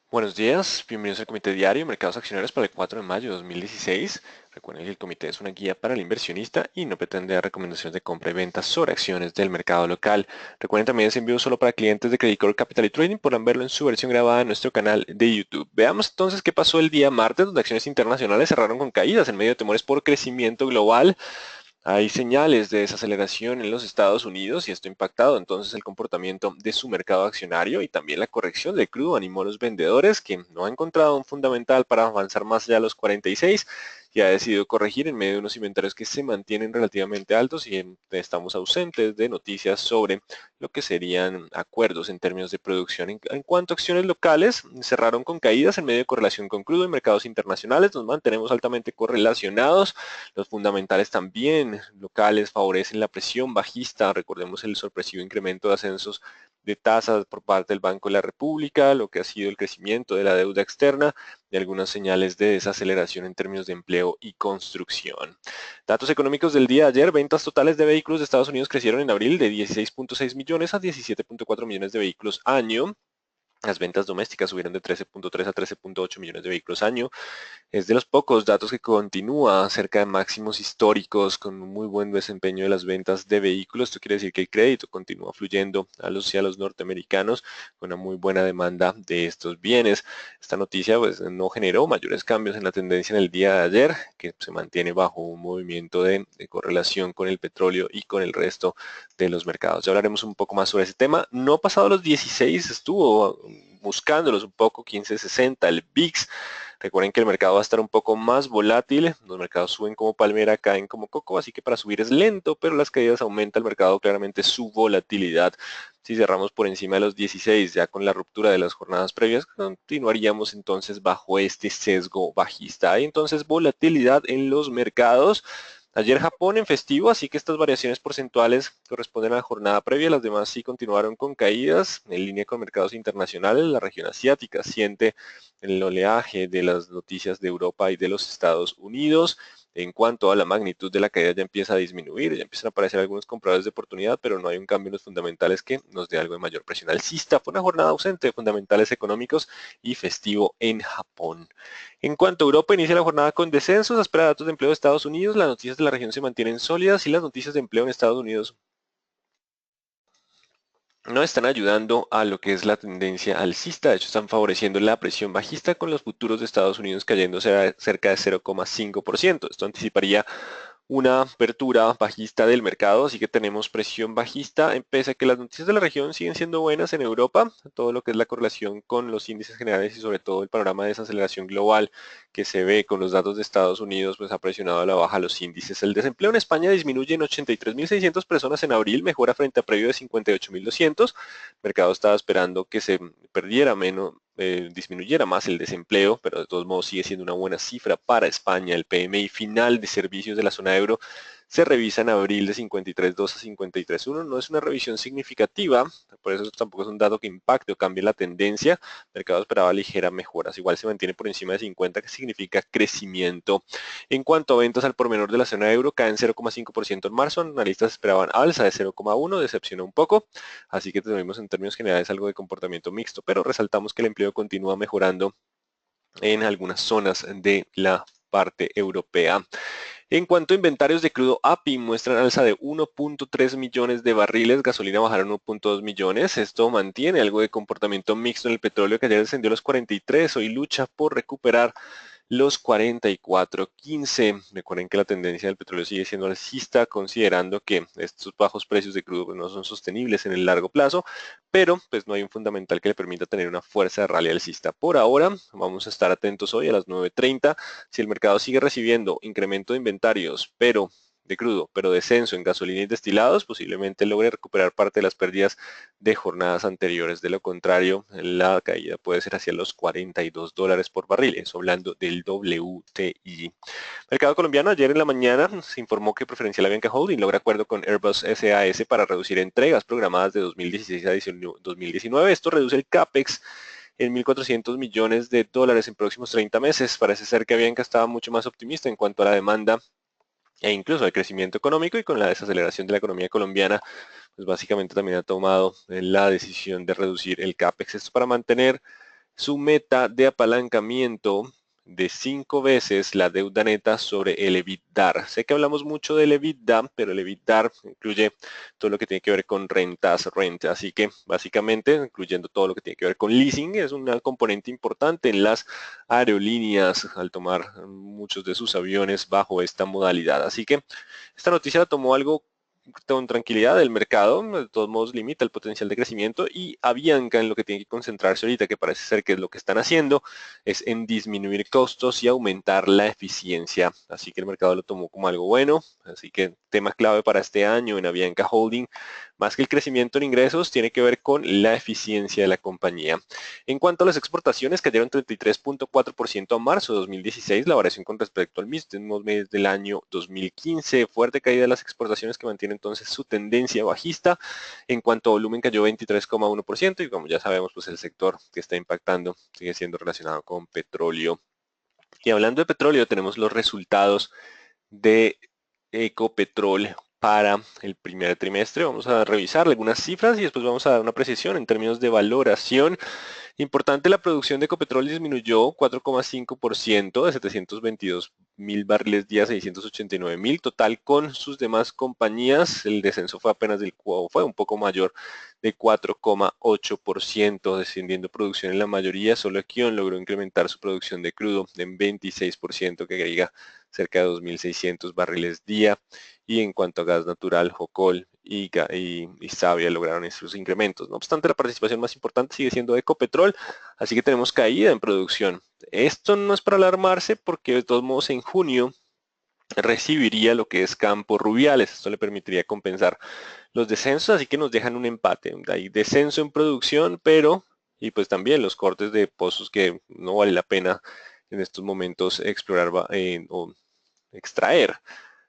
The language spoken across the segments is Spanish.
Buenos días, bienvenidos al Comité Diario de Mercados Accionarios para el 4 de mayo de 2016. Recuerden que el comité es una guía para el inversionista y no pretende dar recomendaciones de compra y venta sobre acciones del mercado local. Recuerden también es envío solo para clientes de Credit Core Capital y Trading. Podrán verlo en su versión grabada en nuestro canal de YouTube. Veamos entonces qué pasó el día martes, donde acciones internacionales cerraron con caídas en medio de temores por crecimiento global. Hay señales de desaceleración en los Estados Unidos y esto ha impactado entonces el comportamiento de su mercado accionario y también la corrección del crudo animó a los vendedores que no han encontrado un fundamental para avanzar más allá de los 46 y ha decidido corregir en medio de unos inventarios que se mantienen relativamente altos y estamos ausentes de noticias sobre lo que serían acuerdos en términos de producción. En cuanto a acciones locales, cerraron con caídas en medio de correlación con crudo en mercados internacionales, nos mantenemos altamente correlacionados. Los fundamentales también locales favorecen la presión bajista. Recordemos el sorpresivo incremento de ascensos de tasas por parte del Banco de la República, lo que ha sido el crecimiento de la deuda externa y algunas señales de desaceleración en términos de empleo y construcción. Datos económicos del día de ayer, ventas totales de vehículos de Estados Unidos crecieron en abril de 16.6 millones a 17.4 millones de vehículos año. Las ventas domésticas subieron de 13.3 a 13.8 millones de vehículos año. Es de los pocos datos que continúa cerca de máximos históricos con un muy buen desempeño de las ventas de vehículos. Esto quiere decir que el crédito continúa fluyendo a los cielos norteamericanos con una muy buena demanda de estos bienes. Esta noticia pues, no generó mayores cambios en la tendencia en el día de ayer, que se mantiene bajo un movimiento de correlación con el petróleo y con el resto de los mercados. Ya hablaremos un poco más sobre ese tema. No pasado los 16, estuvo buscándolos un poco, 15.60, el VIX. Recuerden que el mercado va a estar un poco más volátil, los mercados suben como palmera, caen como coco, así que para subir es lento, pero las caídas aumenta el mercado claramente su volatilidad. Si cerramos por encima de los 16, ya con la ruptura de las jornadas previas, continuaríamos entonces bajo este sesgo bajista. Hay entonces volatilidad en los mercados. Ayer Japón en festivo, así que estas variaciones porcentuales corresponden a la jornada previa, las demás sí continuaron con caídas en línea con mercados internacionales. La región asiática siente el oleaje de las noticias de Europa y de los Estados Unidos. En cuanto a la magnitud de la caída ya empieza a disminuir, ya empiezan a aparecer algunos compradores de oportunidad, pero no hay un cambio en los fundamentales que nos dé algo de mayor presión alcista. Fue una jornada ausente de fundamentales económicos y festivo en Japón. En cuanto a Europa, inicia la jornada con descensos, espera datos de empleo de Estados Unidos, las noticias de la región se mantienen sólidas y las noticias de empleo en Estados Unidos no están ayudando a lo que es la tendencia alcista, de hecho están favoreciendo la presión bajista con los futuros de Estados Unidos cayendo cerca de 0,5%. Esto anticiparía una apertura bajista del mercado, así que tenemos presión bajista, pese a que las noticias de la región siguen siendo buenas en Europa, todo lo que es la correlación con los índices generales y sobre todo el panorama de desaceleración global que se ve con los datos de Estados Unidos, pues ha presionado a la baja los índices. El desempleo en España disminuye en 83.600 personas en abril, mejora frente a previo de 58.200. El mercado estaba esperando que se perdiera menos, disminuyera más el desempleo, pero de todos modos sigue siendo una buena cifra para España. El PMI final de servicios de la zona euro se revisa en abril de 53.2 a 53.1. No es una revisión significativa, por eso tampoco es un dato que impacte o cambie la tendencia. El mercado esperaba ligera mejoras. Igual se mantiene por encima de 50, que significa crecimiento. En cuanto a ventas al por menor de la zona euro, caen 0,5% en marzo. Analistas esperaban alza de 0,1, decepcionó un poco. Así que tuvimos en términos generales algo de comportamiento mixto, pero resaltamos que el empleo continúa mejorando en algunas zonas de la parte europea. En cuanto a inventarios de crudo API, muestran alza de 1.3 millones de barriles, gasolina bajaron 1.2 millones. Esto mantiene algo de comportamiento mixto en el petróleo que ayer descendió a los 43, hoy lucha por recuperar los 44.15. Recuerden que la tendencia del petróleo sigue siendo alcista, considerando que estos bajos precios de crudo pues, no son sostenibles en el largo plazo, pero pues no hay un fundamental que le permita tener una fuerza de rally alcista. Por ahora, vamos a estar atentos hoy a las 9:30. Si el mercado sigue recibiendo incremento de inventarios, pero de crudo, pero descenso en gasolina y destilados, posiblemente logre recuperar parte de las pérdidas de jornadas anteriores. De lo contrario, la caída puede ser hacia los $42 por barril, eso hablando del WTI. Mercado colombiano, ayer en la mañana se informó que Preferencial Avianca Holding logra acuerdo con Airbus SAS para reducir entregas programadas de 2016 a 2019. Esto reduce el CAPEX en 1.400 millones de dólares en próximos 30 meses. Parece ser que Avianca estaba mucho más optimista en cuanto a la demanda e incluso al crecimiento económico y con la desaceleración de la economía colombiana, pues básicamente también ha tomado la decisión de reducir el CAPEX. Esto para mantener su meta de apalancamiento de 5 veces la deuda neta sobre el EBITDA. Sé que hablamos mucho del EBITDA, pero el EBITDA incluye todo lo que tiene que ver con rentas, así que básicamente, incluyendo todo lo que tiene que ver con leasing, es una componente importante en las aerolíneas al tomar muchos de sus aviones bajo esta modalidad. Así que esta noticia la tomó algo con tranquilidad del mercado, de todos modos limita el potencial de crecimiento, y Avianca en lo que tiene que concentrarse ahorita, que parece ser que es lo que están haciendo, es en disminuir costos y aumentar la eficiencia. Así que el mercado lo tomó como algo bueno. Así que tema clave para este año en Avianca Holding, más que el crecimiento en ingresos, tiene que ver con la eficiencia de la compañía. En cuanto a las exportaciones, cayeron 33.4% a marzo de 2016, la variación con respecto al mismo mes del año 2015. Fuerte caída de las exportaciones que mantiene entonces su tendencia bajista. En cuanto a volumen, cayó 23,1% y como ya sabemos, pues el sector que está impactando sigue siendo relacionado con petróleo. Y hablando de petróleo, tenemos los resultados de Ecopetrol para el primer trimestre. Vamos a revisar algunas cifras y después vamos a dar una precisión en términos de valoración. Importante, la producción de Ecopetrol disminuyó 4,5% de 722.000 barriles día a 689.000. Total con sus demás compañías, el descenso fue apenas fue un poco mayor de 4,8%, descendiendo producción en la mayoría. Solo Kion logró incrementar su producción de crudo en 26%, que agrega cerca de 2.600 barriles día. Y en cuanto a gas natural, Jocol y Savia lograron esos incrementos. No obstante, la participación más importante sigue siendo Ecopetrol, así que tenemos caída en producción. Esto no es para alarmarse porque de todos modos en junio recibiría lo que es Campos Rubiales. Esto le permitiría compensar los descensos, así que nos dejan un empate. Hay descenso en producción, pero y pues también los cortes de pozos que no vale la pena en estos momentos explorar o extraer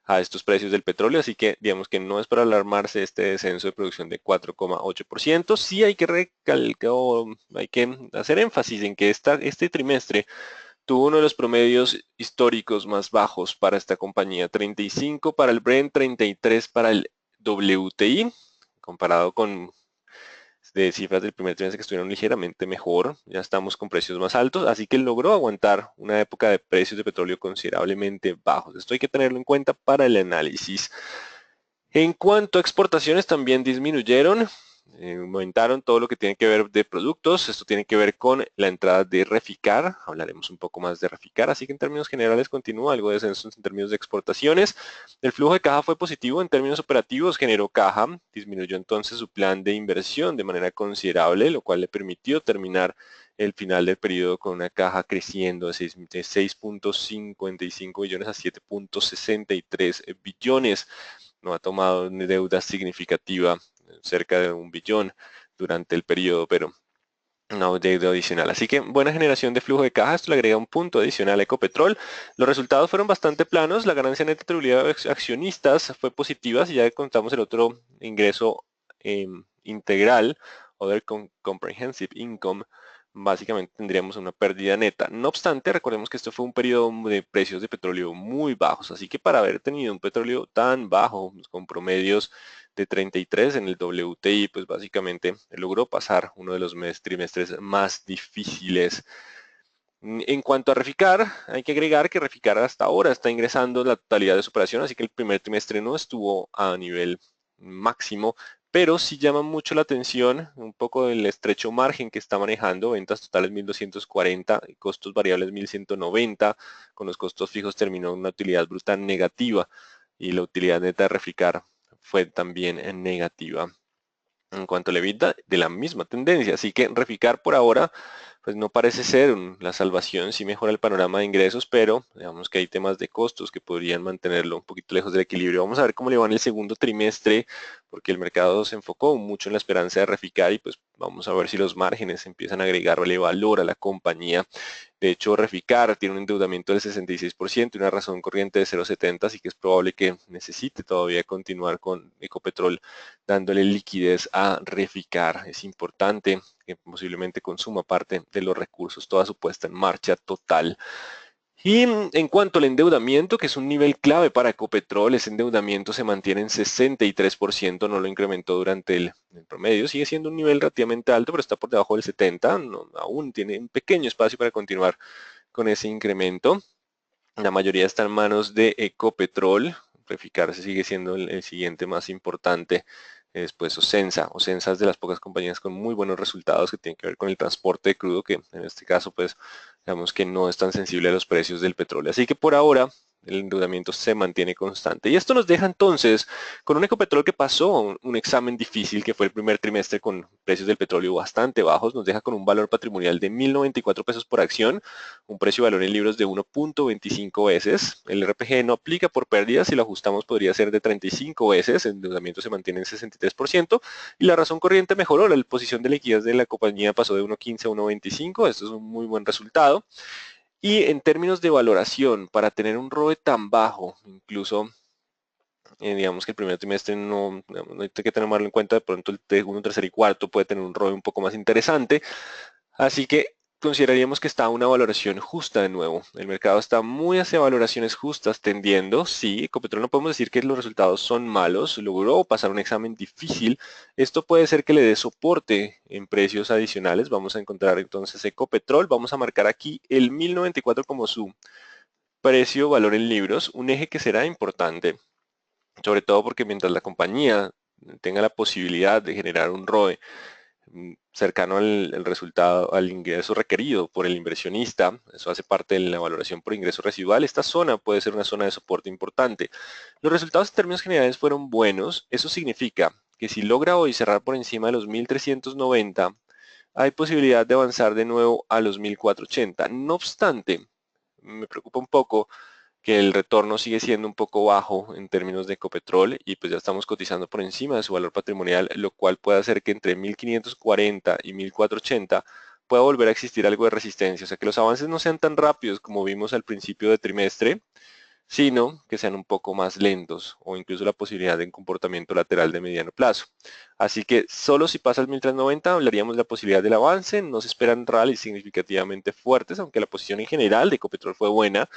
a estos precios del petróleo, así que digamos que no es para alarmarse este descenso de producción de 4,8%. Sí hay que recalcar, hay que hacer énfasis en que este trimestre tuvo uno de los promedios históricos más bajos para esta compañía, 35 para el Brent, 33 para el WTI, comparado con de cifras del primer trimestre que estuvieron ligeramente mejor. Ya estamos con precios más altos, así que logró aguantar una época de precios de petróleo considerablemente bajos. Esto hay que tenerlo en cuenta para el análisis. En cuanto a exportaciones, también disminuyeron, aumentaron todo lo que tiene que ver de productos. Esto tiene que ver con la entrada de Reficar. Hablaremos un poco más de Reficar, así que en términos generales continúa algo de descenso en términos de exportaciones. El flujo de caja fue positivo en términos operativos, generó caja, disminuyó entonces su plan de inversión de manera considerable, lo cual le permitió terminar el final del periodo con una caja creciendo de 6.55 billones a 7.63 billones. No ha tomado ni deuda significativa, cerca de 1 billón durante el periodo, pero no deuda adicional. Así que buena generación de flujo de caja. Esto le agrega un punto adicional a Ecopetrol. Los resultados fueron bastante planos. La ganancia neta atribuida a accionistas fue positiva. Si ya contamos el otro ingreso integral, Other Comprehensive Income, básicamente tendríamos una pérdida neta. No obstante, recordemos que esto fue un periodo de precios de petróleo muy bajos, así que para haber tenido un petróleo tan bajo, con promedios de 33 en el WTI, pues básicamente logró pasar uno de los trimestres más difíciles. En cuanto a Reficar, hay que agregar que Reficar hasta ahora está ingresando la totalidad de su operación, así que el primer trimestre no estuvo a nivel máximo, pero sí llama mucho la atención un poco del estrecho margen que está manejando, ventas totales 1.240, costos variables 1.190, con los costos fijos terminó una utilidad bruta negativa y la utilidad neta de Reficar fue también negativa. En cuanto a la EBITDA, de la misma tendencia, así que Reficar por ahora pues no parece ser la salvación, sí mejora el panorama de ingresos, pero digamos que hay temas de costos que podrían mantenerlo un poquito lejos del equilibrio. Vamos a ver cómo le va en el segundo trimestre, porque el mercado se enfocó mucho en la esperanza de Reficar y pues vamos a ver si los márgenes empiezan a agregarle valor a la compañía. De hecho, Reficar tiene un endeudamiento del 66% y una razón corriente de 0,70, así que es probable que necesite todavía continuar con Ecopetrol dándole liquidez a Reficar. Es importante que posiblemente consuma parte de los recursos, toda su puesta en marcha total. Y en cuanto al endeudamiento, que es un nivel clave para Ecopetrol, ese endeudamiento se mantiene en 63%, no lo incrementó durante el promedio, sigue siendo un nivel relativamente alto, pero está por debajo del 70%, aún tiene un pequeño espacio para continuar con ese incremento. La mayoría está en manos de Ecopetrol. Reficar sigue siendo el siguiente más importante. Después Ocensa. Ocensa es de las pocas compañías con muy buenos resultados que tienen que ver con el transporte de crudo, que en este caso, pues, digamos que no es tan sensible a los precios del petróleo. Así que por ahora el endeudamiento se mantiene constante. Y esto nos deja entonces con un Ecopetrol que pasó un examen difícil, que fue el primer trimestre con precios del petróleo bastante bajos. Nos deja con un valor patrimonial de 1.094 pesos por acción, un precio de valor en libros de 1.25 veces. El RPG no aplica por pérdidas, si lo ajustamos podría ser de 35 veces, el endeudamiento se mantiene en 63% y la razón corriente mejoró, la posición de liquidez de la compañía pasó de 1.15 a 1.25, esto es un muy buen resultado. Y en términos de valoración, para tener un ROE tan bajo, incluso digamos que el primer trimestre no hay que tenerlo en cuenta, de pronto el segundo, tercer y cuarto puede tener un ROE un poco más interesante. Así que consideraríamos que está a una valoración justa de nuevo. El mercado está muy hacia valoraciones justas, tendiendo. Sí, Ecopetrol no podemos decir que los resultados son malos, logró pasar un examen difícil. Esto puede ser que le dé soporte en precios adicionales. Vamos a encontrar entonces Ecopetrol. Vamos a marcar aquí el 1094 como su precio valor en libros, un eje que será importante, sobre todo porque mientras la compañía tenga la posibilidad de generar un ROE cercano al resultado, al ingreso requerido por el inversionista, eso hace parte de la valoración por ingreso residual, esta zona puede ser una zona de soporte importante. Los resultados en términos generales fueron buenos, eso significa que si logra hoy cerrar por encima de los 1.390, hay posibilidad de avanzar de nuevo a los 1.480. No obstante, me preocupa un poco que el retorno sigue siendo un poco bajo en términos de Ecopetrol y pues ya estamos cotizando por encima de su valor patrimonial, lo cual puede hacer que entre 1.540 y 1.480 pueda volver a existir algo de resistencia, o sea que los avances no sean tan rápidos como vimos al principio de trimestre, sino que sean un poco más lentos o incluso la posibilidad de un comportamiento lateral de mediano plazo. Así que solo si pasa el 1390 hablaríamos de la posibilidad del avance, no se esperan rallies significativamente fuertes, aunque la posición en general de Ecopetrol fue buena.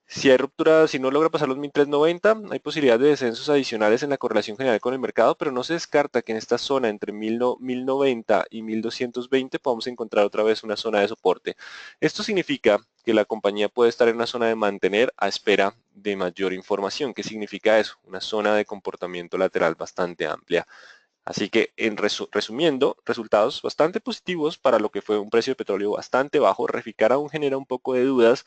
Si hay ruptura, si no logra pasar los 1.390, hay posibilidad de descensos adicionales en la correlación general con el mercado, pero no se descarta que en esta zona entre 1.090 y 1.220 podamos encontrar otra vez una zona de soporte. Esto significa que la compañía puede estar en una zona de mantener a espera de mayor información. ¿Qué significa eso? Una zona de comportamiento lateral bastante amplia. Así que, resumiendo, resultados bastante positivos para lo que fue un precio de petróleo bastante bajo. Reficar aún genera un poco de dudas.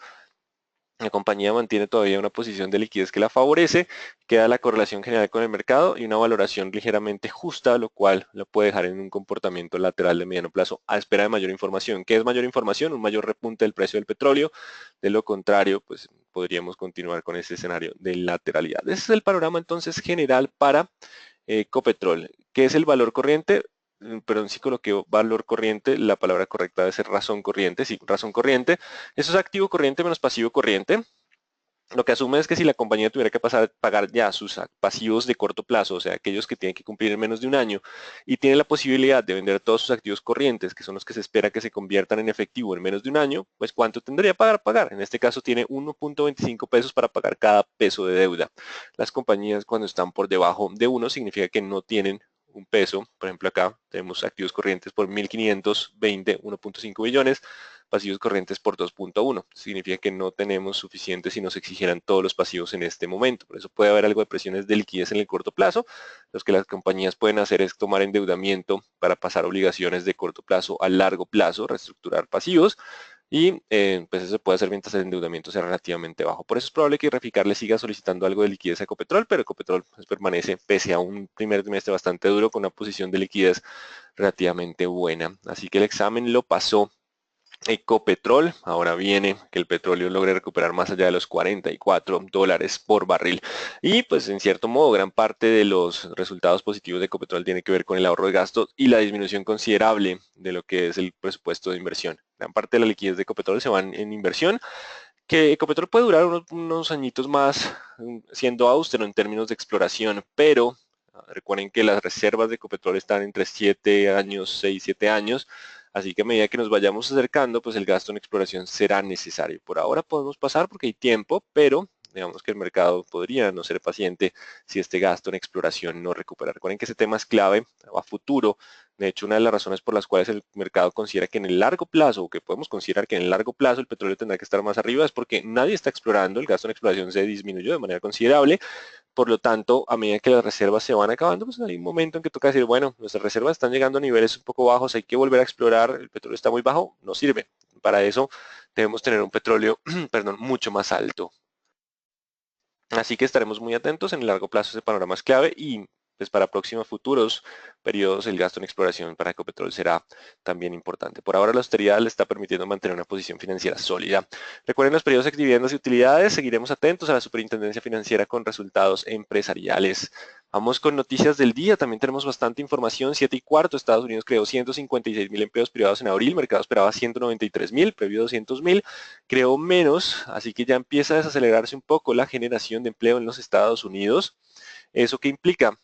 La compañía mantiene todavía una posición de liquidez que la favorece, queda la correlación general con el mercado y una valoración ligeramente justa, lo cual la puede dejar en un comportamiento lateral de mediano plazo a espera de mayor información. ¿Qué es mayor información? Un mayor repunte del precio del petróleo. De lo contrario, pues podríamos continuar con ese escenario de lateralidad. Ese es el panorama entonces general para Ecopetrol. ¿Qué es el valor corriente? Perdón, sí coloqué valor corriente, la palabra correcta debe ser razón corriente, sí, razón corriente. Eso es activo corriente menos pasivo corriente. Lo que asume es que si la compañía tuviera que pagar ya sus pasivos de corto plazo, o sea, aquellos que tienen que cumplir en menos de un año, y tiene la posibilidad de vender todos sus activos corrientes, que son los que se espera que se conviertan en efectivo en menos de un año, pues ¿cuánto tendría para pagar? En este caso tiene 1.25 pesos para pagar cada peso de deuda. Las compañías cuando están por debajo de 1 significa que no tienen un peso. Por ejemplo, acá tenemos activos corrientes por 1.520, 1.5 billones, pasivos corrientes por 2.1. Significa que no tenemos suficiente si nos exigieran todos los pasivos en este momento. Por eso puede haber algo de presiones de liquidez en el corto plazo. Lo que las compañías pueden hacer es tomar endeudamiento para pasar obligaciones de corto plazo a largo plazo, reestructurar pasivos y pues eso se puede hacer mientras el endeudamiento sea relativamente bajo. Por eso es probable que Reficar le siga solicitando algo de liquidez a Ecopetrol, pero Ecopetrol pues, permanece pese a un primer trimestre bastante duro con una posición de liquidez relativamente buena. Así que el examen lo pasó Ecopetrol. Ahora viene que el petróleo logre recuperar más allá de los $44 por barril. Y pues en cierto modo gran parte de los resultados positivos de Ecopetrol tiene que ver con el ahorro de gastos y la disminución considerable de lo que es el presupuesto de inversión. Gran parte de la liquidez de Ecopetrol se va en inversión, que Ecopetrol puede durar unos añitos más siendo austero en términos de exploración, pero recuerden que las reservas de Ecopetrol están entre 7 años, 6, 7 años, Así que a medida que nos vayamos acercando, pues el gasto en exploración será necesario. Por ahora podemos pasar porque hay tiempo, pero digamos que el mercado podría no ser paciente si este gasto en exploración no recupera. Recuerden que ese tema es clave a futuro. De hecho, una de las razones por las cuales el mercado considera que en el largo plazo, o que podemos considerar que en el largo plazo el petróleo tendrá que estar más arriba, es porque nadie está explorando, el gasto en exploración se disminuyó de manera considerable. Por lo tanto, a medida que las reservas se van acabando, pues hay un momento en que toca decir, bueno, nuestras reservas están llegando a niveles un poco bajos, hay que volver a explorar, el petróleo está muy bajo, no sirve. Para eso debemos tener un petróleo, perdón, mucho más alto. Así que estaremos muy atentos, en el largo plazo ese panorama es clave y pues para próximos futuros periodos el gasto en exploración para Ecopetrol será también importante. Por ahora la austeridad le está permitiendo mantener una posición financiera sólida. Recuerden los periodos de dividendos y utilidades, seguiremos atentos a la superintendencia financiera con resultados empresariales. Vamos con noticias del día, también tenemos bastante información, 7:15, Estados Unidos creó 156.000 empleos privados en abril, mercado esperaba 193.000, previo 200.000, creó menos, así que ya empieza a desacelerarse un poco la generación de empleo en los Estados Unidos. ¿Eso qué implica?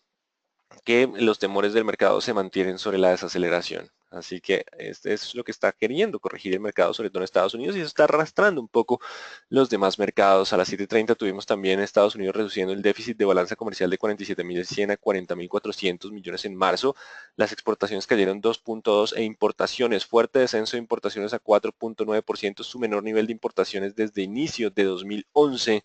Que los temores del mercado se mantienen sobre la desaceleración. Así que este es lo que está queriendo corregir el mercado, sobre todo en Estados Unidos, y eso está arrastrando un poco los demás mercados. A las 7:30 tuvimos también Estados Unidos reduciendo el déficit de balanza comercial de 47.100 a 40.400 millones en marzo. Las exportaciones cayeron 2.2 e importaciones, fuerte descenso de importaciones a 4.9%, su menor nivel de importaciones desde inicio de 2011.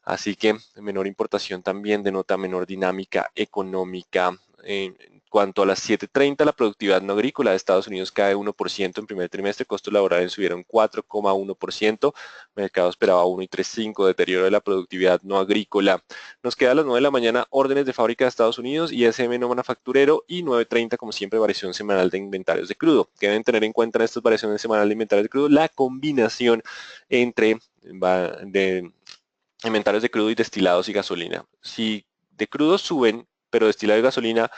Así que menor importación también denota menor dinámica económica. En cuanto a las 7:30, la productividad no agrícola de Estados Unidos cae 1% en primer trimestre, costos laborales subieron 4,1%, mercado esperaba 1,35%, deterioro de la productividad no agrícola. Nos queda a las 9 de la mañana órdenes de fábrica de Estados Unidos, ISM no manufacturero y 9:30 como siempre variación semanal de inventarios de crudo. Que deben tener en cuenta en estas variaciones semanales de inventarios de crudo la combinación entre de inventarios de crudo y destilados y gasolina. Si de crudo suben, pero destilados y gasolina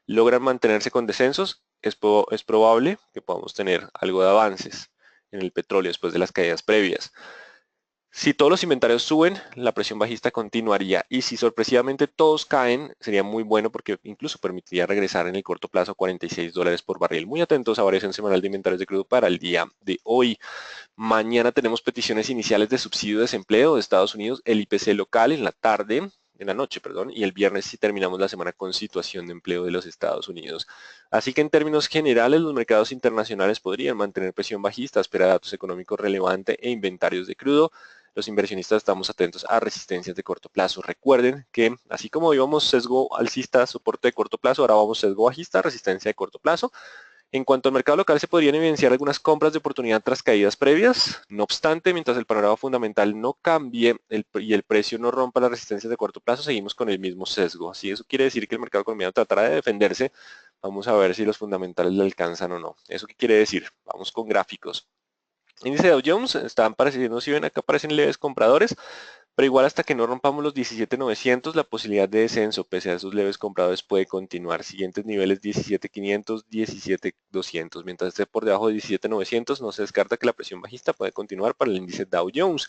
logran mantenerse con descensos, es probable que podamos tener algo de avances en el petróleo después de las caídas previas. Si todos los inventarios suben, la presión bajista continuaría y si sorpresivamente todos caen, sería muy bueno porque incluso permitiría regresar en el corto plazo a $46 por barril. Muy atentos a variación semanal de inventarios de crudo para el día de hoy. Mañana tenemos peticiones iniciales de subsidio de desempleo de Estados Unidos, el IPC local en la tarde, en la noche, perdón, y el viernes sí terminamos la semana con situación de empleo de los Estados Unidos. Así que en términos generales, los mercados internacionales podrían mantener presión bajista, espera datos económicos relevantes e inventarios de crudo. Los inversionistas estamos atentos a resistencias de corto plazo. Recuerden que así como íbamos sesgo alcista, soporte de corto plazo, ahora vamos sesgo bajista, resistencia de corto plazo. En cuanto al mercado local, se podrían evidenciar algunas compras de oportunidad tras caídas previas. No obstante, mientras el panorama fundamental no cambie y el precio no rompa las resistencias de corto plazo, seguimos con el mismo sesgo. Así eso quiere decir que el mercado colombiano tratará de defenderse. Vamos a ver si los fundamentales le alcanzan o no. ¿Eso qué quiere decir? Vamos con gráficos. Índice de Dow Jones, están apareciendo, si ven acá aparecen leves compradores, pero igual hasta que no rompamos los 17.900, la posibilidad de descenso pese a esos leves compradores puede continuar. Siguientes niveles 17.500, 17.200. Mientras esté por debajo de 17.900, no se descarta que la presión bajista puede continuar para el índice Dow Jones.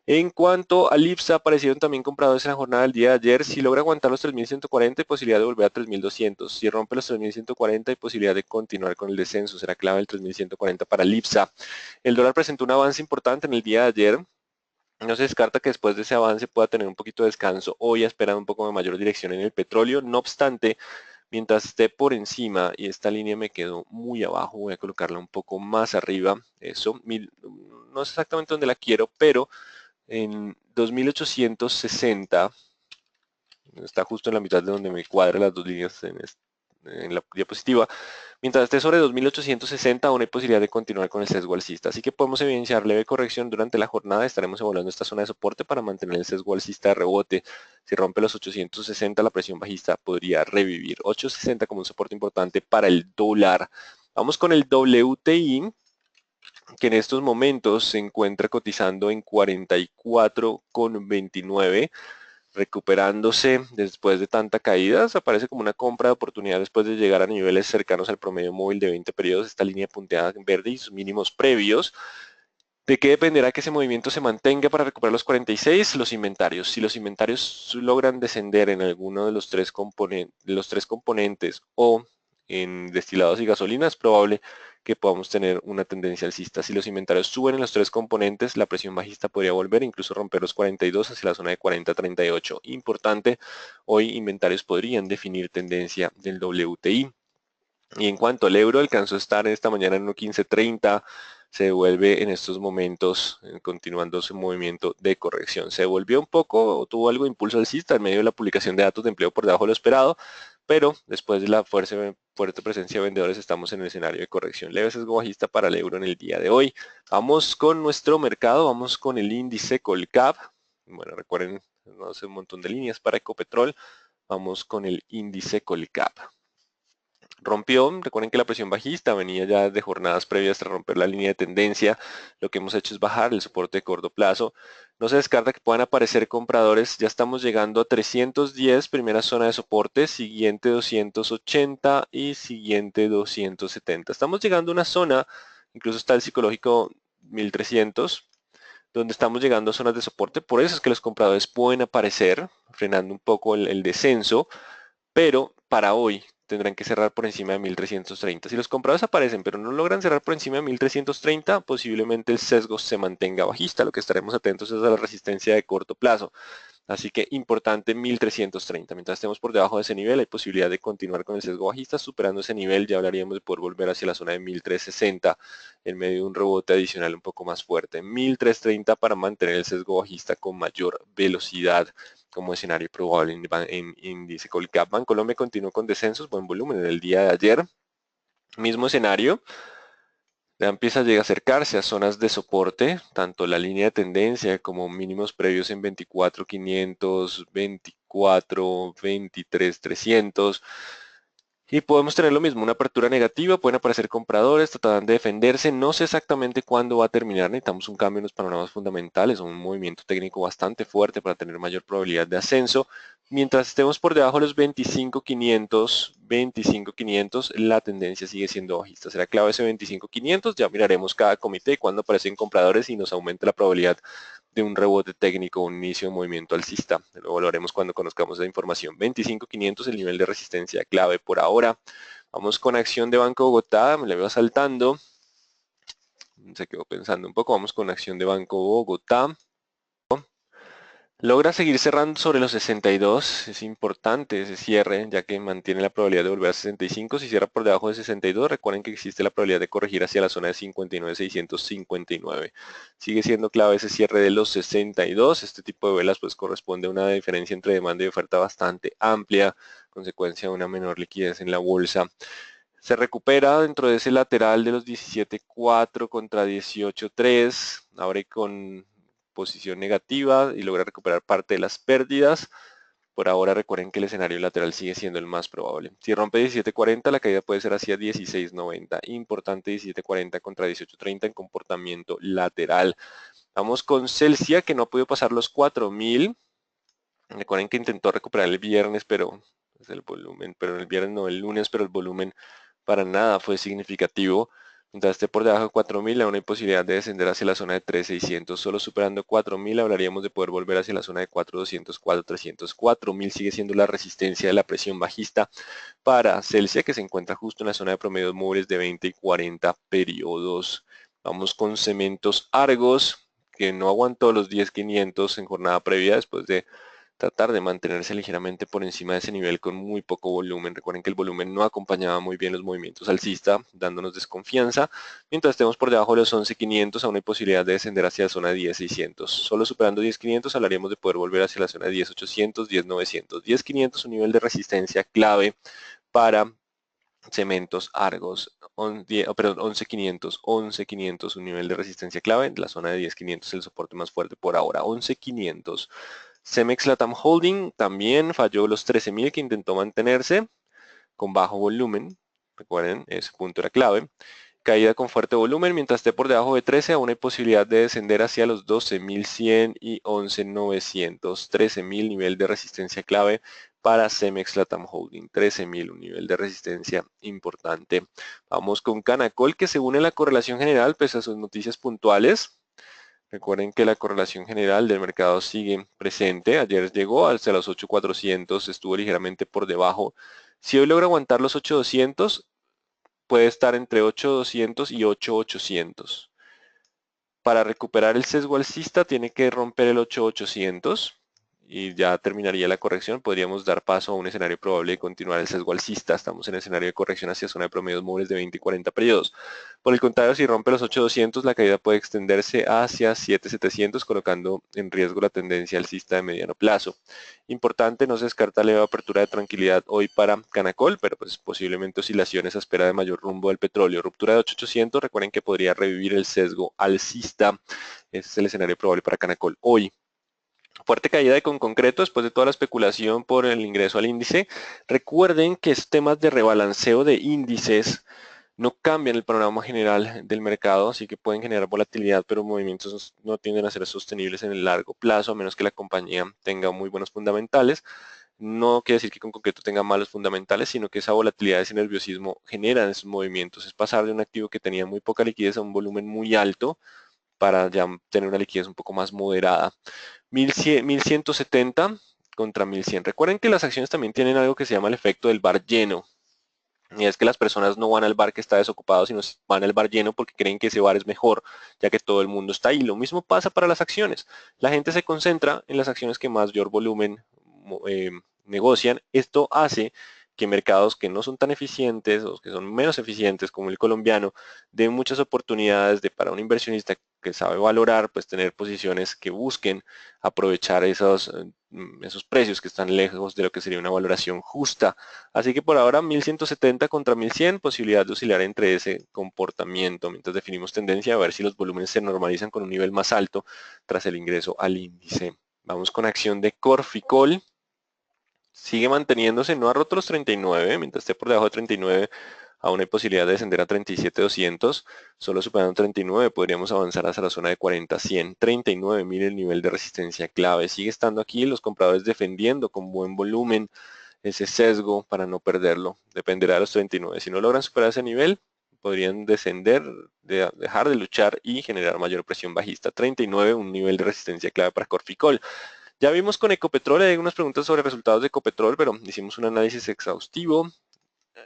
En cuanto al IPSA, aparecieron también compradores en la jornada del día de ayer. Si logra aguantar los 3.140, hay posibilidad de volver a 3.200. Si rompe los 3.140, hay posibilidad de continuar con el descenso. Será clave el 3.140 para el IPSA. El dólar presentó un avance importante en el día de ayer. No se descarta que después de ese avance pueda tener un poquito de descanso. Hoy esperan un poco de mayor dirección en el petróleo. No obstante, mientras esté por encima, y esta línea me quedó muy abajo, voy a colocarla un poco más arriba. Eso, no es exactamente donde la quiero, pero en 2860, está justo en la mitad de donde me cuadran las dos líneas en la diapositiva. Mientras esté sobre 2860, aún hay posibilidad de continuar con el sesgo alcista. Así que podemos evidenciar leve corrección durante la jornada. Estaremos evaluando esta zona de soporte para mantener el sesgo alcista de rebote. Si rompe los 860, la presión bajista podría revivir. 860 como un soporte importante para el dólar. Vamos con el WTI, que en estos momentos se encuentra cotizando en 44,29, recuperándose después de tanta caída. Aparece como una compra de oportunidad después de llegar a niveles cercanos al promedio móvil de 20 periodos, esta línea punteada en verde y sus mínimos previos. ¿De qué dependerá que ese movimiento se mantenga para recuperar los 46? Los inventarios. Si los inventarios logran descender en alguno de los tres componentes o en destilados y gasolina, es probable que podamos tener una tendencia alcista. Si los inventarios suben en los tres componentes, la presión bajista podría volver, incluso romper los 42 hacia la zona de 40-38. Importante, hoy inventarios podrían definir tendencia del WTI. Y en cuanto al euro, alcanzó a estar esta mañana en 1.1530, se devuelve en estos momentos, continuando su movimiento de corrección. Se devolvió un poco, o tuvo algo de impulso alcista en medio de la publicación de datos de empleo por debajo de lo esperado, pero después de la fuerte presencia de vendedores estamos en el escenario de corrección. Leve sesgo bajista para el euro en el día de hoy. Vamos con nuestro mercado, vamos con el índice Colcap. Bueno, recuerden, no sé, un montón de líneas para Ecopetrol. Vamos con el índice Colcap. Rompió, recuerden que la presión bajista venía ya de jornadas previas tras romper la línea de tendencia. Lo que hemos hecho es bajar el soporte de corto plazo. No se descarta que puedan aparecer compradores. Ya estamos llegando a 310, primera zona de soporte, siguiente 280 y siguiente 270. Estamos llegando a una zona, incluso está el psicológico 1300, donde estamos llegando a zonas de soporte. Por eso es que los compradores pueden aparecer, frenando un poco el descenso, pero para hoy tendrán que cerrar por encima de 1330. Si los compradores aparecen pero no logran cerrar por encima de 1330, posiblemente el sesgo se mantenga bajista. Lo que estaremos atentos es a la resistencia de corto plazo. Así que importante 1330. Mientras estemos por debajo de ese nivel, hay posibilidad de continuar con el sesgo bajista. Superando ese nivel, ya hablaríamos de poder volver hacia la zona de 1360 en medio de un rebote adicional un poco más fuerte. 1330 para mantener el sesgo bajista con mayor velocidad como escenario probable en índice Colcap. Bancolombia continuó con descensos, buen volumen en el día de ayer. Mismo escenario. Ya empieza a acercarse a zonas de soporte, tanto la línea de tendencia como mínimos previos en 24.500, 24, 23.300. Y podemos tener lo mismo, una apertura negativa, pueden aparecer compradores, tratarán de defenderse, no sé exactamente cuándo va a terminar, necesitamos un cambio en los panoramas fundamentales, un movimiento técnico bastante fuerte para tener mayor probabilidad de ascenso. Mientras estemos por debajo de los 25.500, 25.500, la tendencia sigue siendo bajista. Será clave ese 25.500, ya miraremos cada comité cuando aparecen compradores y nos aumenta la probabilidad de un rebote técnico, un inicio de movimiento alcista. Luego lo haremos cuando conozcamos esa información. 25.500 el nivel de resistencia clave por ahora. Vamos con acción de Banco Bogotá, me la veo saltando. Se quedó pensando un poco, vamos con acción de Banco Bogotá. Logra seguir cerrando sobre los 62, es importante ese cierre, ya que mantiene la probabilidad de volver a 65. Si cierra por debajo de 62, recuerden que existe la probabilidad de corregir hacia la zona de 59.659. Sigue siendo clave ese cierre de los 62. Este tipo de velas pues corresponde a una diferencia entre demanda y oferta bastante amplia, consecuencia de una menor liquidez en la bolsa. Se recupera dentro de ese lateral de los 17.4 contra 18.3, abre con posición negativa y logra recuperar parte de las pérdidas. Por ahora recuerden que el escenario lateral sigue siendo el más probable. Si rompe 17.40, la caída puede ser hacia 16.90. Importante 17.40 contra 18.30 en comportamiento lateral. Vamos con Celsia, que no ha podido pasar los 4.000. Recuerden que intentó recuperar el viernes, pero el volumen, pero el viernes no, el lunes, pero el volumen para nada fue significativo. Mientras esté por debajo de 4.000, aún hay posibilidad de descender hacia la zona de 3.600. Solo superando 4.000 hablaríamos de poder volver hacia la zona de 4.200, 4.300. 4.000 sigue siendo la resistencia de la presión bajista para Celsius, que se encuentra justo en la zona de promedios móviles de 20 y 40 periodos. Vamos con Cementos Argos, que no aguantó los 10.500 en jornada previa después de tratar de mantenerse ligeramente por encima de ese nivel con muy poco volumen. Recuerden que el volumen no acompañaba muy bien los movimientos alcista, dándonos desconfianza. Mientras estemos por debajo de los 11.500, aún hay posibilidad de descender hacia la zona de 10.600. Solo superando 10.500 hablaríamos de poder volver hacia la zona de 10.800, 10.900. 10.500 un nivel de resistencia clave para Cementos Argos. 11.500, 11.500 un nivel de resistencia clave. La zona de 10.500 el soporte más fuerte por ahora. 11.500. Cemex Latam Holding también falló los 13.000 que intentó mantenerse con bajo volumen. Recuerden, ese punto era clave. Caída con fuerte volumen, mientras esté por debajo de 13, aún hay posibilidad de descender hacia los 12.100 y 11.900. 13.000 nivel de resistencia clave para Cemex Latam Holding. 13.000, un nivel de resistencia importante. Vamos con Canacol, que se une a la correlación general pese a sus noticias puntuales. Recuerden que la correlación general del mercado sigue presente. Ayer llegó hasta los 8.400, estuvo ligeramente por debajo. Si hoy logra aguantar los 8.200, puede estar entre 8.200 y 8.800. Para recuperar el sesgo alcista tiene que romper el 8.800 y ya terminaría la corrección. Podríamos dar paso a un escenario probable de continuar el sesgo alcista. Estamos en el escenario de corrección hacia zona de promedios móviles de 20 y 40 periodos. Por el contrario, si rompe los 8.200, la caída puede extenderse hacia 7.700, colocando en riesgo la tendencia alcista de mediano plazo. Importante, no se descarta la apertura de tranquilidad hoy para Canacol, pero pues posiblemente oscilaciones a espera de mayor rumbo del petróleo. Ruptura de 8.800, recuerden que podría revivir el sesgo alcista. Ese es el escenario probable para Canacol hoy. Fuerte caída de concreto después de toda la especulación por el ingreso al índice. Recuerden que estos temas de rebalanceo de índices no cambian el panorama general del mercado, así que pueden generar volatilidad, pero movimientos no tienden a ser sostenibles en el largo plazo, a menos que la compañía tenga muy buenos fundamentales. No quiere decir que con concreto tenga malos fundamentales, sino que esa volatilidad, ese nerviosismo generan esos movimientos. Es pasar de un activo que tenía muy poca liquidez a un volumen muy alto para ya tener una liquidez un poco más moderada. 1170 contra 1100. Recuerden que las acciones también tienen algo que se llama el efecto del bar lleno. Y es que las personas no van al bar que está desocupado, sino van al bar lleno porque creen que ese bar es mejor, ya que todo el mundo está ahí. Lo mismo pasa para las acciones. La gente se concentra en las acciones que mayor volumen negocian. Esto hace que mercados que no son tan eficientes o que son menos eficientes como el colombiano den muchas oportunidades para un inversionista que sabe valorar, pues tener posiciones que busquen aprovechar esos precios que están lejos de lo que sería una valoración justa. Así que por ahora 1170 contra 1100, posibilidad de oscilar entre ese comportamiento, mientras definimos tendencia a ver si los volúmenes se normalizan con un nivel más alto tras el ingreso al índice. Vamos con acción de Corficol. Sigue manteniéndose, no ha roto los 39, mientras esté por debajo de 39, aún hay posibilidad de descender a 37.200, solo superando 39 podríamos avanzar hacia la zona de 40.100, 39, mire el nivel de resistencia clave, sigue estando aquí, los compradores defendiendo con buen volumen ese sesgo para no perderlo, dependerá de los 39, si no logran superar ese nivel, podrían descender, dejar de luchar y generar mayor presión bajista, 39, un nivel de resistencia clave para Corficol. Ya vimos con Ecopetrol, hay unas preguntas sobre resultados de Ecopetrol, pero hicimos un análisis exhaustivo.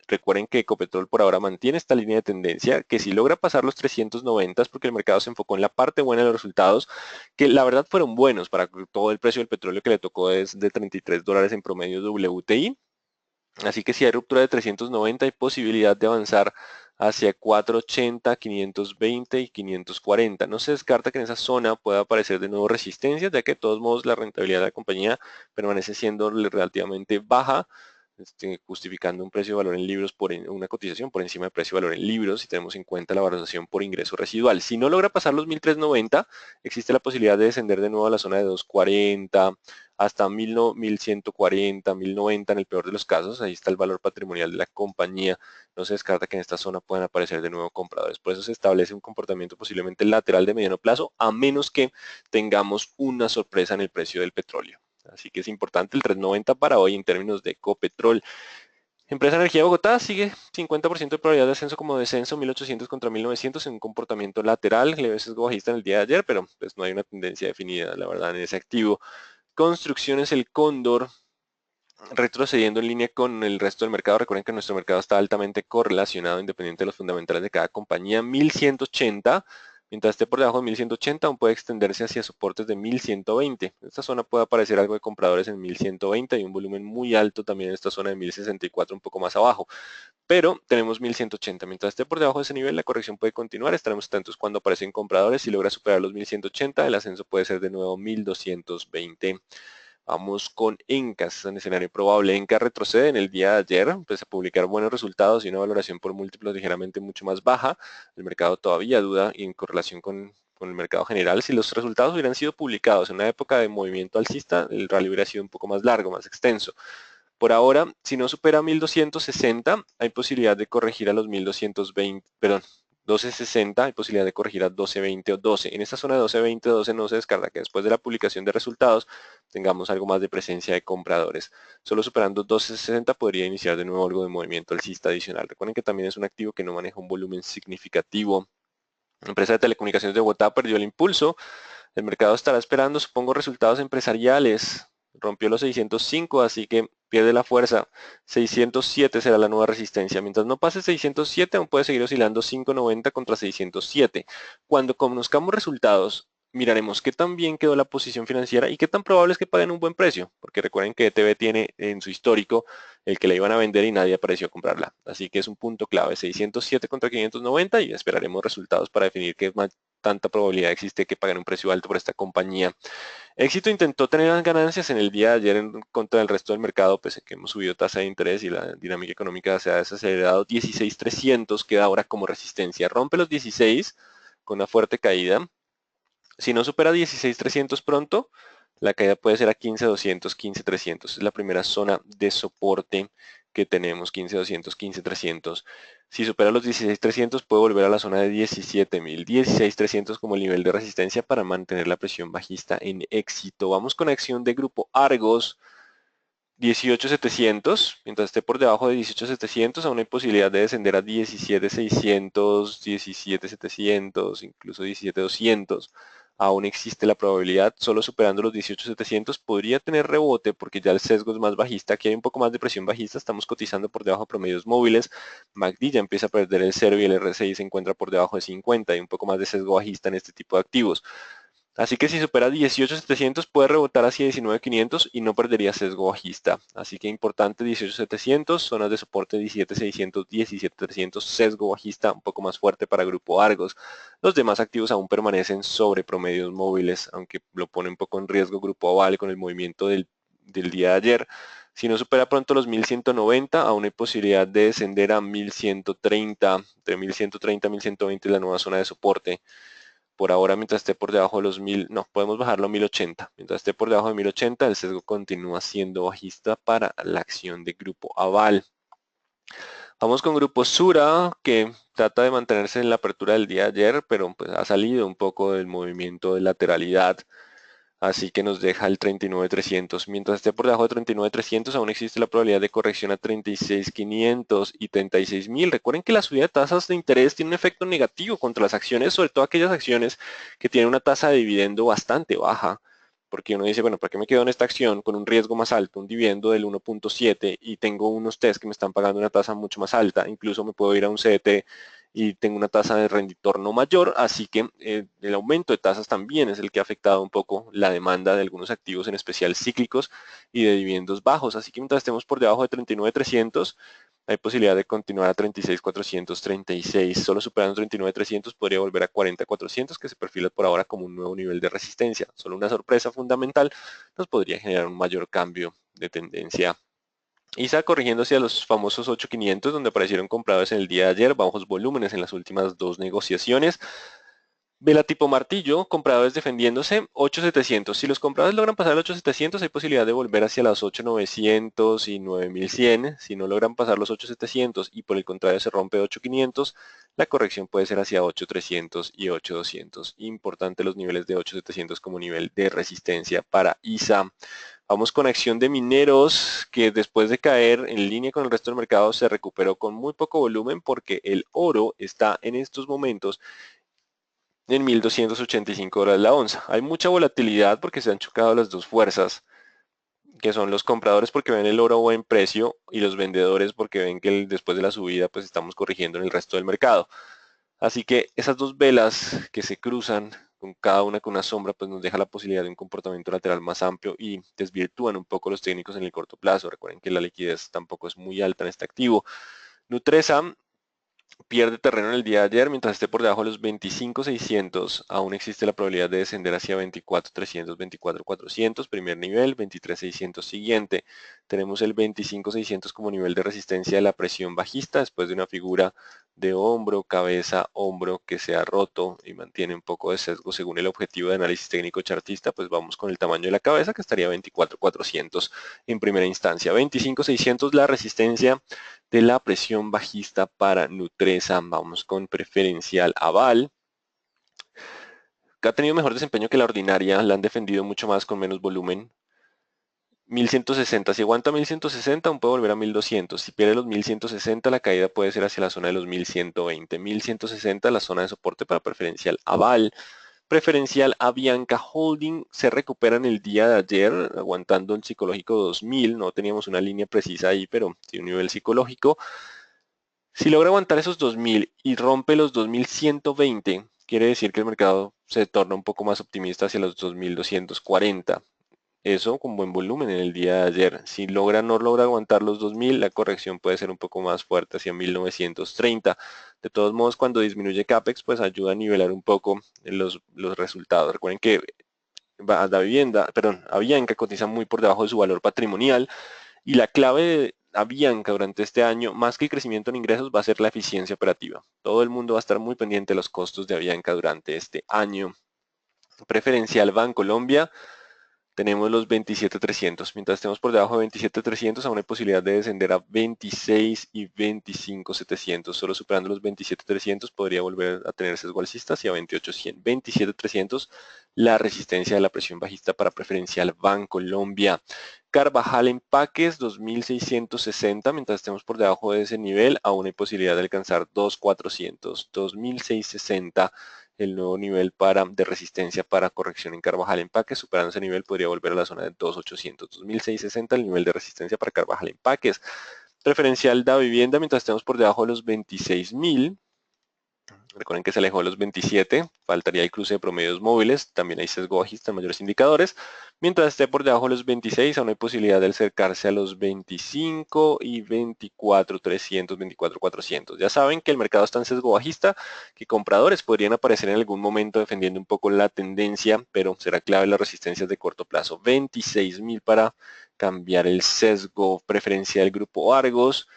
Recuerden que Ecopetrol por ahora mantiene esta línea de tendencia, que si logra pasar los 390 es porque el mercado se enfocó en la parte buena de los resultados, que la verdad fueron buenos para todo el precio del petróleo que le tocó es de $33 en promedio WTI. Así que si hay ruptura de 390 hay posibilidad de avanzar hacia 480, 520 y 540. No se descarta que en esa zona pueda aparecer de nuevo resistencia, ya que de todos modos la rentabilidad de la compañía permanece siendo relativamente baja, justificando un precio de valor en libros por una cotización por encima del precio de valor en libros si tenemos en cuenta la valoración por ingreso residual. Si no logra pasar los 1390, existe la posibilidad de descender de nuevo a la zona de 240 hasta 1140, 1090 en el peor de los casos. Ahí está el valor patrimonial de la compañía. No se descarta que en esta zona puedan aparecer de nuevo compradores. Por eso se establece un comportamiento posiblemente lateral de mediano plazo, a menos que tengamos una sorpresa en el precio del petróleo. Así que es importante el 390 para hoy en términos de Ecopetrol. Empresa Energía de Bogotá sigue 50% de probabilidad de ascenso como descenso, 1800 contra 1900 en un comportamiento lateral, leve sesgo bajista en el día de ayer, pero pues no hay una tendencia definida, la verdad, en ese activo. Construcciones El Cóndor, retrocediendo en línea con el resto del mercado. Recuerden que nuestro mercado está altamente correlacionado, independiente de los fundamentales de cada compañía. 1180, mientras esté por debajo de 1180, aún puede extenderse hacia soportes de 1120. En esta zona puede aparecer algo de compradores en 1120 y un volumen muy alto también en esta zona de 1064, un poco más abajo. Pero tenemos 1180. Mientras esté por debajo de ese nivel, la corrección puede continuar. Estaremos atentos cuando aparecen compradores. Si logra superar los 1180, el ascenso puede ser de nuevo 1220. Vamos con Encas, en escenario probable. Enca retrocede en el día de ayer, pese a publicar buenos resultados y una valoración por múltiplos ligeramente mucho más baja. El mercado todavía duda y en correlación con el mercado general. Si los resultados hubieran sido publicados en una época de movimiento alcista, el rally hubiera sido un poco más largo, más extenso. Por ahora, si no supera 1260, hay posibilidad de corregir a los 1220, perdón, 1260, hay posibilidad de corregir a 1220 o 12. En esta zona de 1220, 12 no se descarta que después de la publicación de resultados tengamos algo más de presencia de compradores. Solo superando 1260 podría iniciar de nuevo algo de movimiento alcista adicional. Recuerden que también es un activo que no maneja un volumen significativo. La empresa de telecomunicaciones de Bogotá perdió el impulso. El mercado estará esperando, supongo, resultados empresariales rompió los 605, así que pierde la fuerza. 607 será la nueva resistencia. Mientras no pase 607, aún puede seguir oscilando 590 contra 607. Cuando conozcamos resultados, miraremos qué tan bien quedó la posición financiera y qué tan probable es que paguen un buen precio, porque recuerden que ETB tiene en su histórico el que le iban a vender y nadie apareció a comprarla. Así que es un punto clave, 607 contra 590, y esperaremos resultados para definir qué más tanta probabilidad existe que paguen un precio alto por esta compañía. Éxito intentó tener las ganancias en el día de ayer en contra del resto del mercado, pese a que hemos subido tasa de interés y la dinámica económica se ha desacelerado. 16.300 queda ahora como resistencia. Rompe los 16 con una fuerte caída. Si no supera 16.300 pronto, la caída puede ser a 15.200, 15.300. Es la primera zona de soporte que tenemos, 15.200, 15.300. Si supera los 16.300 puede volver a la zona de 17.000, 16.300 como el nivel de resistencia para mantener la presión bajista en éxito. Vamos con acción de grupo Argos, 18.700, mientras esté por debajo de 18.700, aún hay posibilidad de descender a 17.600, 17.700, incluso 17.200. Aún existe la probabilidad, solo superando los 18.700 podría tener rebote porque ya el sesgo es más bajista, aquí hay un poco más de presión bajista, estamos cotizando por debajo de promedios móviles, MACD ya empieza a perder el cero y el RSI se encuentra por debajo de 50, hay un poco más de sesgo bajista en este tipo de activos. Así que si supera 18.700 puede rebotar hacia 19.500 y no perdería sesgo bajista. Así que importante 18.700, zonas de soporte 17.600, 17.300, sesgo bajista un poco más fuerte para Grupo Argos. Los demás activos aún permanecen sobre promedios móviles, aunque lo pone un poco en riesgo Grupo Aval con el movimiento del día de ayer. Si no supera pronto los 1190, aún hay posibilidad de descender a 1130, entre 1130 y 1120 es la nueva zona de soporte. Por ahora, mientras esté por debajo de los 1000, no, podemos bajarlo a 1080. Mientras esté por debajo de 1080, el sesgo continúa siendo bajista para la acción de Grupo Aval. Vamos con Grupo Sura, que trata de mantenerse en la apertura del día de ayer, pero pues, ha salido un poco del movimiento de lateralidad. Así que nos deja el 39.300. Mientras esté por debajo de 39.300, aún existe la probabilidad de corrección a 36.500 y 36.000. Recuerden que la subida de tasas de interés tiene un efecto negativo contra las acciones, sobre todo aquellas acciones que tienen una tasa de dividendo bastante baja. Porque uno dice, bueno, ¿para qué me quedo en esta acción con un riesgo más alto, un dividendo del 1.7 y tengo unos test que me están pagando una tasa mucho más alta? Incluso me puedo ir a un CDT y tengo una tasa de retorno mayor, así que el aumento de tasas también es el que ha afectado un poco la demanda de algunos activos, en especial cíclicos y de dividendos bajos. Así que mientras estemos por debajo de 39.300, hay posibilidad de continuar a 36.436. Solo superando 39.300 podría volver a 40.400, que se perfila por ahora como un nuevo nivel de resistencia. Solo una sorpresa fundamental nos podría generar un mayor cambio de tendencia. ISA corrigiendo hacia los famosos 8.500, donde aparecieron compradores en el día de ayer, bajos volúmenes en las últimas dos negociaciones. Vela tipo martillo, compradores defendiéndose, 8.700. Si los compradores logran pasar los 8.700, hay posibilidad de volver hacia los 8.900 y 9.100. Si no logran pasar los 8.700 y por el contrario se rompe 8.500, la corrección puede ser hacia 8.300 y 8.200. Importante los niveles de 8.700 como nivel de resistencia para ISA. Vamos con acción de mineros, que después de caer en línea con el resto del mercado se recuperó con muy poco volumen porque el oro está en estos momentos en 1.285 dólares la onza. Hay mucha volatilidad porque se han chocado las dos fuerzas, que son los compradores porque ven el oro a buen precio y los vendedores porque ven que después de la subida pues estamos corrigiendo en el resto del mercado. Así que esas dos velas que se cruzan con cada una con una sombra, pues nos deja la posibilidad de un comportamiento lateral más amplio y desvirtúan un poco los técnicos en el corto plazo. Recuerden que la liquidez tampoco es muy alta en este activo. Nutresa pierde terreno en el día de ayer, mientras esté por debajo de los 25.600, aún existe la probabilidad de descender hacia 24.300, 24.400, primer nivel, 23.600 siguiente. Tenemos el 25.600 como nivel de resistencia de la presión bajista, después de una figura de hombro, cabeza, hombro que se ha roto y mantiene un poco de sesgo según el objetivo de análisis técnico chartista, pues vamos con el tamaño de la cabeza que estaría 24.400 en primera instancia. 25.600 la resistencia de la presión bajista para Nutresa. Vamos con preferencial Aval, que ha tenido mejor desempeño que la ordinaria, la han defendido mucho más con menos volumen. 1160, si aguanta 1160 aún puede volver a 1200, si pierde los 1160 la caída puede ser hacia la zona de los 1120, 1160 la zona de soporte para preferencial Aval. Preferencial Avianca Holding se recupera en el día de ayer, aguantando el psicológico 2000. No teníamos una línea precisa ahí, pero tiene un nivel psicológico. Si logra aguantar esos 2000 y rompe los 2120, quiere decir que el mercado se torna un poco más optimista hacia los 2240. Eso con buen volumen en el día de ayer. Si no logra aguantar los 2000, la corrección puede ser un poco más fuerte hacia 1930. De todos modos, cuando disminuye CAPEX, pues ayuda a nivelar un poco los resultados. Recuerden que Avianca cotiza muy por debajo de su valor patrimonial y la clave de Avianca durante este año, más que el crecimiento en ingresos, va a ser la eficiencia operativa. Todo el mundo va a estar muy pendiente de los costos de Avianca durante este año. Preferencial Bancolombia. Tenemos los 27.300. Mientras estemos por debajo de 27.300, aún hay posibilidad de descender a 26 y 25.700. Solo superando los 27.300 podría volver a tener sesgo alcista hacia 28.100. 27.300, la resistencia de la presión bajista para preferencial Bancolombia. Carvajal Empaques 2.660. Mientras estemos por debajo de ese nivel, aún hay posibilidad de alcanzar 2.400. 2.660. El nuevo nivel de resistencia para corrección en Carvajal Empaques. Superando ese nivel podría volver a la zona de 2.800, 2.660, el nivel de resistencia para Carvajal Empaques. Preferencial da vivienda mientras estemos por debajo de los 26.000. Recuerden que se alejó de los 27, faltaría el cruce de promedios móviles, también hay sesgo bajista en mayores indicadores. Mientras esté por debajo de los 26, aún hay posibilidad de acercarse a los 25 y 24.300, 24.400. Ya saben que el mercado está en sesgo bajista, que compradores podrían aparecer en algún momento defendiendo un poco la tendencia, pero será clave las resistencias de corto plazo. 26.000 para cambiar el sesgo preferencial grupo Argos.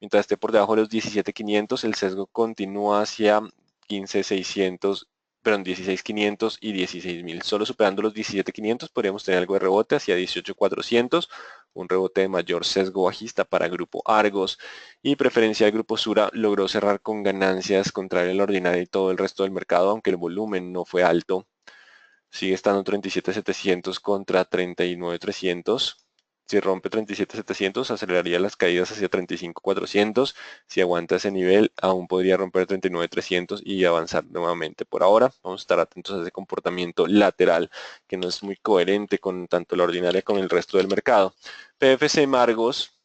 Mientras esté por debajo de los 17.500, el sesgo continúa hacia 15.600, perdón, 16.500 y 16.000. Solo superando los 17.500 podríamos tener algo de rebote hacia 18.400, un rebote de mayor sesgo bajista para Grupo Argos. Y preferencial Grupo Sura logró cerrar con ganancias contrario a la ordinaria y todo el resto del mercado, aunque el volumen no fue alto. Sigue estando 37.700 contra 39.300. Si rompe 37.700, aceleraría las caídas hacia 35.400. Si aguanta ese nivel, aún podría romper 39.300 y avanzar nuevamente. Por ahora, vamos a estar atentos a ese comportamiento lateral, que no es muy coherente con tanto la ordinaria como el resto del mercado. PFC Margos,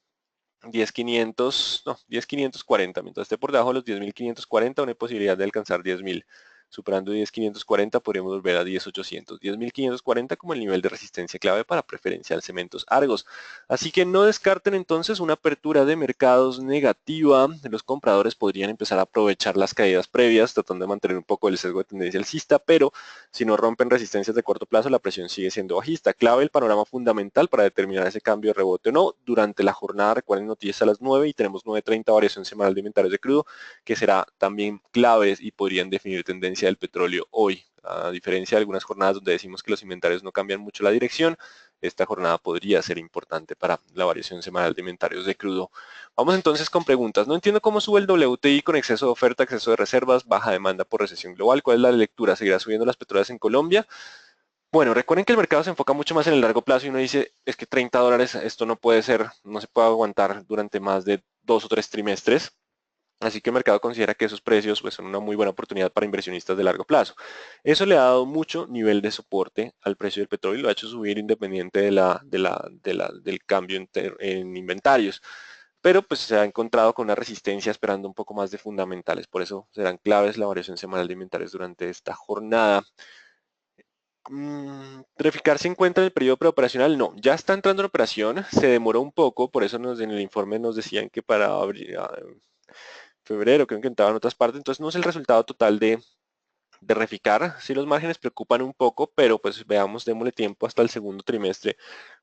10.500, no, 10.540. Mientras esté por debajo de los 10.540, una posibilidad de alcanzar 10.000. Superando 10.540 podríamos volver a 10.800. 10.540 como el nivel de resistencia clave para preferencial Cementos Argos. Así que no descarten entonces una apertura de mercados negativa. Los compradores podrían empezar a aprovechar las caídas previas, tratando de mantener un poco el sesgo de tendencia alcista, pero si no rompen resistencias de corto plazo, la presión sigue siendo bajista. Clave el panorama fundamental para determinar ese cambio de rebote o no. Durante la jornada, recuerden, noticias a las 9 y tenemos 9.30 variación semanal de inventarios de crudo, que será también clave y podrían definir tendencia del petróleo hoy. A diferencia de algunas jornadas donde decimos que los inventarios no cambian mucho la dirección, esta jornada podría ser importante para la variación semanal de inventarios de crudo. Vamos entonces con preguntas. No entiendo cómo sube el WTI con exceso de oferta, exceso de reservas, baja demanda por recesión global. ¿Cuál es la lectura? ¿Seguirá subiendo las petroleras en Colombia? Bueno, recuerden que el mercado se enfoca mucho más en el largo plazo y uno dice, es que $30, esto no puede ser, no se puede aguantar durante más de 2 o 3 trimestres. Así que el mercado considera que esos precios pues, son una muy buena oportunidad para inversionistas de largo plazo. Eso le ha dado mucho nivel de soporte al precio del petróleo y lo ha hecho subir independiente del cambio en inventarios. Pero pues se ha encontrado con una resistencia esperando un poco más de fundamentales. Por eso serán claves la variación semanal de inventarios durante esta jornada. ¿Reficar se encuentra en el periodo preoperacional? No, ya está entrando en operación, se demoró un poco, por eso en el informe nos decían que para febrero, creo que entraba en otras partes, entonces no es el resultado total de Reficar. Sí, los márgenes preocupan un poco, pero pues veamos, démosle tiempo hasta el segundo trimestre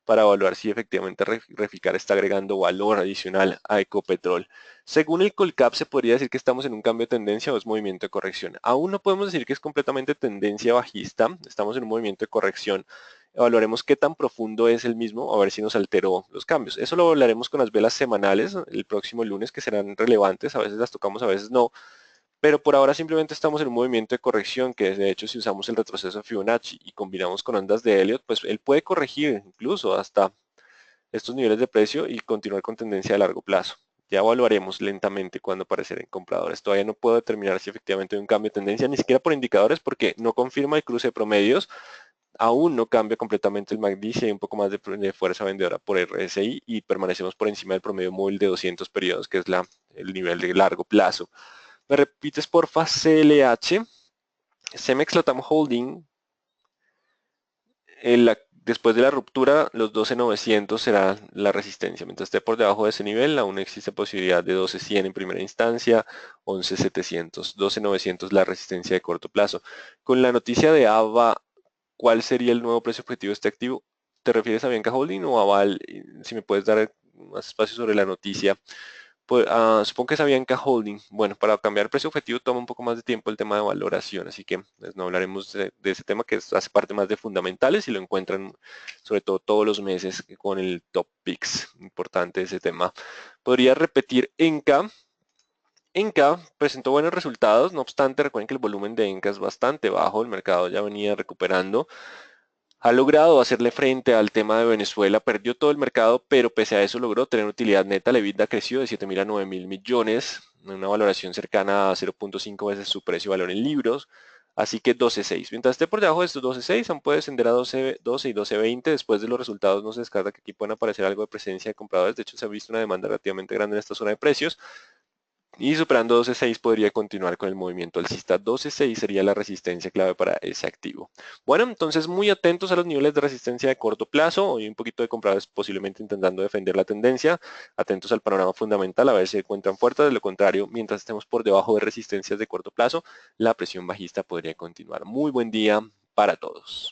para evaluar si efectivamente Reficar está agregando valor adicional a Ecopetrol. Según el Colcap se podría decir que estamos en un cambio de tendencia o es movimiento de corrección. Aún no podemos decir que es completamente tendencia bajista, estamos en un movimiento de corrección. Evaluaremos qué tan profundo es el mismo, a ver si nos alteró los cambios. Eso lo hablaremos con las velas semanales el próximo lunes, que serán relevantes, a veces las tocamos, a veces no. Pero por ahora simplemente estamos en un movimiento de corrección que de hecho si usamos el retroceso de Fibonacci y combinamos con ondas de Elliott, pues él puede corregir incluso hasta estos niveles de precio y continuar con tendencia a largo plazo. Ya evaluaremos lentamente cuándo aparecerá en compradores. Todavía no puedo determinar si efectivamente hay un cambio de tendencia, ni siquiera por indicadores, porque no confirma el cruce de promedios. Aún no cambia completamente el MACD, si hay un poco más de fuerza vendedora por RSI y permanecemos por encima del promedio móvil de 200 periodos, que es el nivel de largo plazo. ¿Me repites porfa CLH? Cemex Latam Holding, después de la ruptura, los 12.900 será la resistencia. Mientras esté por debajo de ese nivel, aún existe posibilidad de 12.100 en primera instancia, 11.700, 12.900 la resistencia de corto plazo. Con la noticia de AVA, ¿cuál sería el nuevo precio objetivo de este activo? ¿Te refieres a Bianca Holding o a Val? Si me puedes dar más espacio sobre la noticia. Pues, supongo que es Avianca Holding. Bueno, para cambiar el precio objetivo toma un poco más de tiempo el tema de valoración, así que pues, no hablaremos de ese tema que hace parte más de fundamentales y lo encuentran sobre todo todos los meses con el Top Picks. Importante ese tema. Podría repetir Enca. Enca presentó buenos resultados, no obstante, recuerden que el volumen de Enca es bastante bajo, el mercado ya venía recuperando. Ha logrado hacerle frente al tema de Venezuela, perdió todo el mercado, pero pese a eso logró tener utilidad neta. La EBITDA creció de 7.000 a 9.000 millones, una valoración cercana a 0.5 veces su precio y valor en libros, así que 12.6. Mientras esté por debajo de estos 12.6, aún puede descender a 12 y 12.20. Después de los resultados no se descarta que aquí puedan aparecer algo de presencia de compradores. De hecho, se ha visto una demanda relativamente grande en esta zona de precios. Y superando 12.6 podría continuar con el movimiento alcista. 12.6 sería la resistencia clave para ese activo. Bueno, entonces muy atentos a los niveles de resistencia de corto plazo. Hoy un poquito de compradores posiblemente intentando defender la tendencia. Atentos al panorama fundamental a ver si encuentran fuerza. De lo contrario, mientras estemos por debajo de resistencias de corto plazo, la presión bajista podría continuar. Muy buen día para todos.